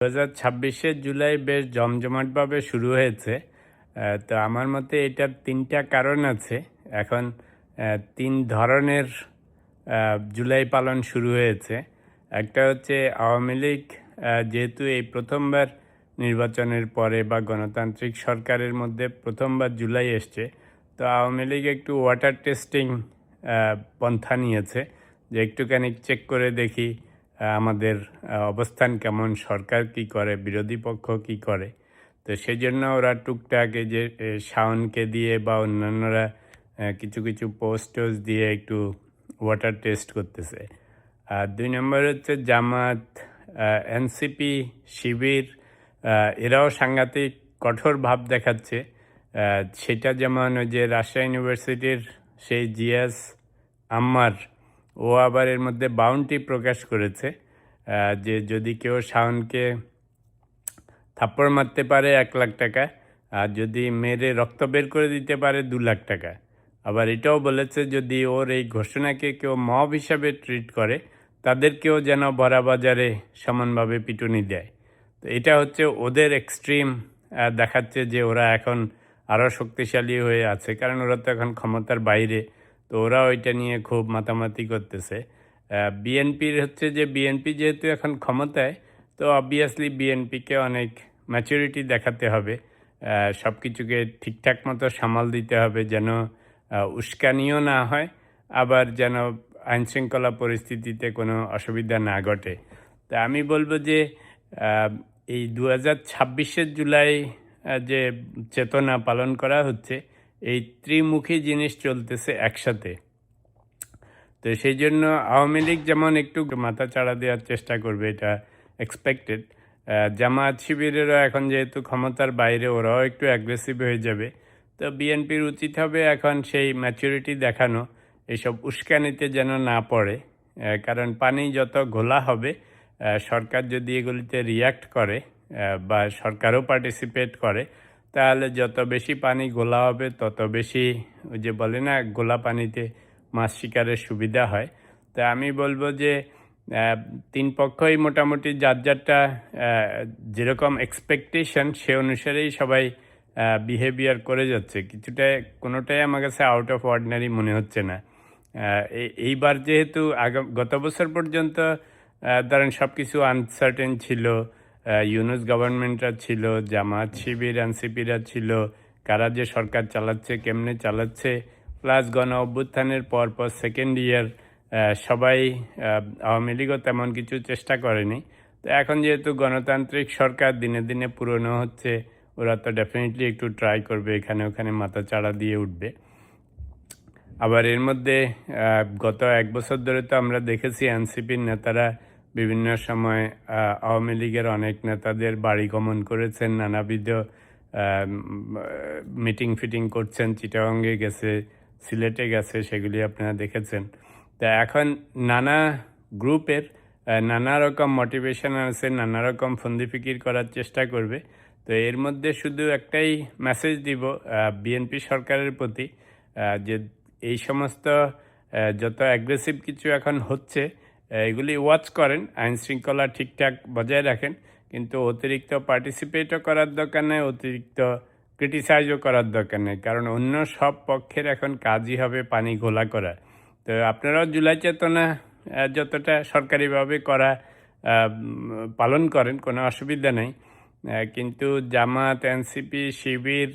২০২৬ জুলাই বেশ জমজমাটভাবে শুরু হয়েছে। তো আমার মতে এটার ৩ টা কারণ আছে। এখন ৩ ধরনের জুলাই পালন শুরু হয়েছে। একটা হচ্ছে আওয়ামী লীগ যেহেতু এই ১ম বার নির্বাচনের পরে বা গণতান্ত্রিক সরকারের মধ্যে ১ম বার জুলাই এসছে। তো আওয়ামী লীগ একটু ওয়াটার টেস্টিং পন্থা নিয়েছে যে একটুখানি চেক করে দেখি আমাদের অবস্থান কেমন, সরকার কি করে, বিরোধী পক্ষ কি করে। তো সেজন্য ওরা টুকটাক এই যে শাওনকে দিয়ে বা অন্যান্যরা কিছু কিছু পোস্ট দিয়ে একটু ওয়াটার টেস্ট করতেছে। আর ২ নম্বর হচ্ছে জামাত, এনসিপি, শিবির, এরাও সাংঘাতিক কঠোর ভাব দেখাচ্ছে। সেটা যেমন ওই যে রাজশাহী ইউনিভার্সিটির সেই জিএস আম্মার, ও আবার এর মধ্যে বাউন্টি প্রকাশ করেছে যে যদি কেউ শাওনকে থাপ্পড় মারতে পারে ১,০০,০০০ টাকা, আর যদি মেরে রক্ত বের করে দিতে পারে ২,০০,০০০ টাকা। আবার এটাও বলেছে যদি ওর এই ঘোষণাকে কেউ মব হিসাবে ট্রিট করে তাদেরকেও যেন ভরা বাজারে সমানভাবে পিটুনি দেয়। তো এটা হচ্ছে ওদের এক্সট্রিম দেখাচ্ছে যে ওরা এখন আরও শক্তিশালী হয়ে আছে, কারণ ওরা তো এখন ক্ষমতার বাইরে। তো ওরা ওইটা নিয়ে খুব মাতামাতি করতেছে। বিএনপির হচ্ছে যে বিএনপি যেহেতু এখন ক্ষমতায়, তো অবভিয়াসলি বিএনপিকে অনেক ম্যাচুরিটি দেখাতে হবে। সব কিছুকে ঠিকঠাক মতো সামাল দিতে হবে যেন উস্কানিও না হয়, আবার যেন আইনশৃঙ্খলা পরিস্থিতিতে কোনো অসুবিধা না ঘটে। তা আমি বলব যে এই ২০২৬ জুলাই যে চেতনা পালন করা হচ্ছে, এই ত্রিমুখী জিনিস চলতেছে একসাথে। তো সেই জন্য আওয়ামী লীগ যেমন একটু মাথা চাড়া দেওয়ার চেষ্টা করবে, এটা এক্সপেক্টেড। জামায়াত শিবিরেরও এখন যেহেতু ক্ষমতার বাইরে, ওরাও একটু অ্যাগ্রেসিভ হয়ে যাবে। তো বিএনপির উচিত হবে এখন সেই ম্যাচুরিটি দেখানো, এইসব উস্কানিতে যেন না পড়ে। কারণ পানি যত ঘোলা হবে, সরকার যদি এগুলিতে রিয়্যাক্ট করে বা সরকারও পার্টিসিপেট করে, তাহলে যত বেশি পানি ঘোলা হবে তত বেশি ওই যে বলে না ঘোলা পানিতে মাছ শিকারের সুবিধা হয়। তা আমি বলব যে ৩ পক্ষই মোটামুটি যার যারটা যেরকম এক্সপেকটেশন সে অনুসারেই সবাই বিহেভিয়ার করে যাচ্ছে। কিছুটা কোনোটাই আমার কাছে আউট অফ অর্ডিনারি মনে হচ্ছে না। এইবার যেহেতু গত বছর পর্যন্ত ধরেন সব কিছু আনসার্টেন ছিল, ইউনূস গভর্নমেন্টরা ছিল, জামায়াত শিবির এনসিপিরা ছিল, কারা যে সরকার চালাচ্ছে, কেমনে চালাচ্ছে, প্লাস গণ অভ্যুত্থানের পর সেকেন্ড ইয়ার সবাই আওয়ামী লীগও তেমন কিছু চেষ্টা করেনি। তো এখন যেহেতু গণতান্ত্রিক সরকার দিনে দিনে পুরনো হচ্ছে, ওরা তো ডেফিনেটলি একটু ট্রাই করবে, এখানে ওখানে মাথা চাড়া দিয়ে উঠবে। আবার এর মধ্যে গত ১ বছর ধরে তো আমরা দেখেছি এনসিপির নেতারা বিভিন্ন সময় আওয়ামী লীগের অনেক নেতাদের বাড়ি গমন করেছেন, নানাবিধ মিটিং ফিটিং করছেন, চিটাগংয়ে গেছে, সিলেটে গেছে, সেগুলি আপনারা দেখেছেন। তা এখন নানা গ্রুপের নানা রকম মোটিভেশন আছে, নানা রকম ফন্দি ফিকির করার চেষ্টা করবে। তো এর মধ্যে শুধু একটাই মেসেজ দিব বিএনপি সরকারের প্রতি, যে এই সমস্ত যত অ্যাগ্রেসিভ কিছু এখন হচ্ছে, এগুলি ওয়াচ করেন, আইনশৃঙ্খলা ঠিকঠাক বজায় রাখেন, কিন্তু অতিরিক্ত পার্টিসিপেটও করার দরকার নেই, অতিরিক্ত ক্রিটিসাইজও করার দরকার নেই, কারণ অন্য সব পক্ষের এখন কাজই হবে পানি ঘোলা করা। তো আপনারাও জুলাই চেতনা যতটা সরকারিভাবে করা পালন করেন, কোনো অসুবিধা নেই। কিন্তু জামাত, এনসিপি, শিবির,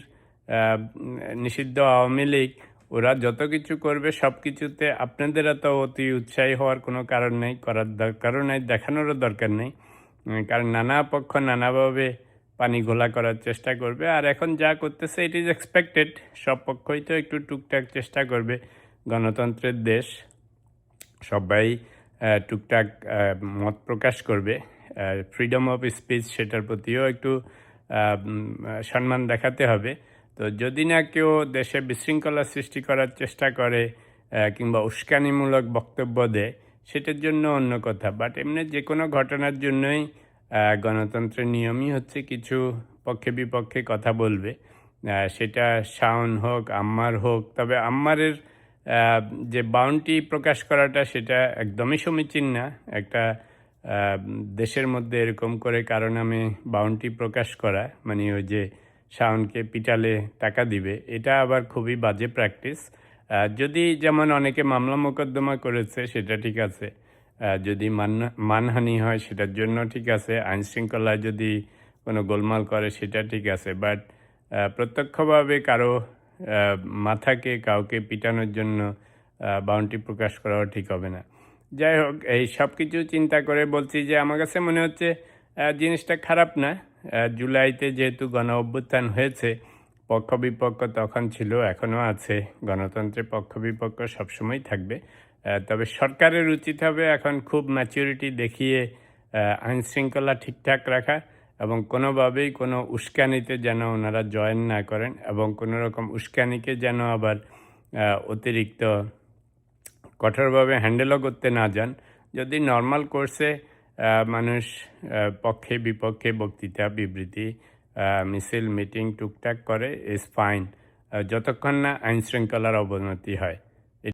নিষিদ্ধ আওয়ামী লীগ, ওরা যত কিছু করবে সব কিছুতে আপনাদের এত অতি উৎসাহী হওয়ার কোনো কারণ নেই, করার দরকারও নেই, দেখানোরও দরকার নেই। কারণ নানা পক্ষ নানাভাবে পানি ঘোলা করার চেষ্টা করবে। আর এখন যা করতেছে ইট ইজ এক্সপেক্টেড, সব পক্ষই তো একটু টুকটাক চেষ্টা করবে। গণতন্ত্রের দেশ, সবাই টুকটাক মত প্রকাশ করবে। ফ্রিডম অফ স্পিচ, সেটার প্রতিও একটু সম্মান দেখাতে হবে। তো যদি না কেউ দেশে বিশৃঙ্খলা সৃষ্টি করার চেষ্টা করে কিংবা উস্কানিমূলক বক্তব্য দেয়, সেটার জন্য অন্য কথা। বাট এমনি যে কোনো ঘটনার জন্যই গণতন্ত্রের নিয়মই হচ্ছে কিছু পক্ষে বিপক্ষে কথা বলবে। সেটা শাওন হোক, আম্মার হোক। তবে আম্মারের যে বাউন্টি প্রকাশ করাটা সেটা একদমই সমীচীন না। একটা দেশের মধ্যে এরকম করে কারো নামে বাউন্টি প্রকাশ করা, মানে ওই যে শাওনকে পিটালে টাকা দিবে, এটা আবার খুবই বাজে প্র্যাকটিস। যদি যেমন অনেকে মামলা মোকদ্দমা করেছে সেটা ঠিক আছে, যদি মানহানি হয় সেটার জন্য ঠিক আছে, আইনশৃঙ্খলায় যদি কোনো গোলমাল করে সেটা ঠিক আছে, বাট প্রত্যক্ষভাবে কারো মাথাকে কাউকে পিটানোর জন্য বাউন্টি প্রকাশ করাও ঠিক হবে না। যাই হোক, এই সব কিছু চিন্তা করে বলছি যে আমার কাছে মনে হচ্ছে জিনিসটা খারাপ না। জুলাইতে যেহেতু গণ অভ্যুত্থান হয়েছে, পক্ষ বিপক্ষ তখন ছিল, এখনও আছে। গণতন্ত্রের পক্ষ বিপক্ষ সবসময় থাকবে। তবে সরকারের উচিত হবে এখন খুব ম্যাচুরিটি দেখিয়ে আইনশৃঙ্খলা ঠিকঠাক রাখা এবং কোনোভাবেই কোনো উস্কানিতে যেন ওনারা জয়েন না করেন এবং কোনো রকম উস্কানিকে যেন আবার অতিরিক্ত কঠোরভাবে হ্যান্ডেলও করতে না যান। যদি নর্মাল কোর্সে মানুষ পক্ষে বিপক্ষে বক্তৃতা, বিবৃতি, মিছিল, মিটিং টুকটাক করে, ইজ ফাইন, যতক্ষণ না আইনশৃঙ্খলার অবনতি হয়।